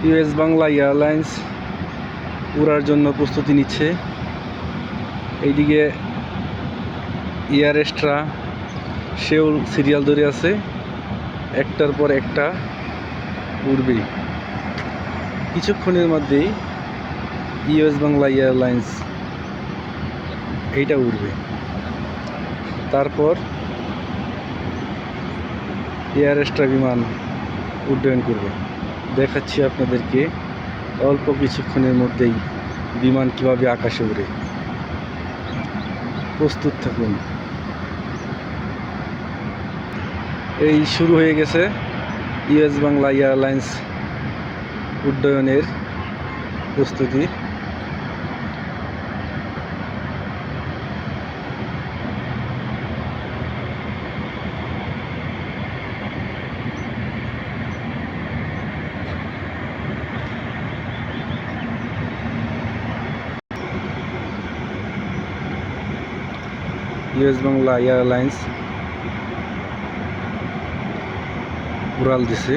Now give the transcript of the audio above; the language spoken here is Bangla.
ইউএস বাংলা এয়ারলাইন্স উড়ার জন্য প্রস্তুতি নিচ্ছে। এইদিকে এয়ার এক্সট্রা সেও সিরিয়াল ধরে আছে, একটার পর একটা উড়বে। কিছুক্ষণের মধ্যেই ইউএস বাংলা এয়ারলাইন্স এইটা উড়বে। তারপর এয়ার এক্সট্রা বিমান উড্ডয়ন করবে। দেখাচ্ছি আপনাদেরকে অল্প কিছুক্ষণের মধ্যেই বিমান কিভাবে আকাশে উড়ে। প্রস্তুত থাকুন। এই শুরু হয়ে গেছে ইউএস বাংলা এয়ারলাইন্স উড্ডয়নের প্রস্তুতি। ইউএস বাংলা এয়ারলাইন্স উড়াল দিছে।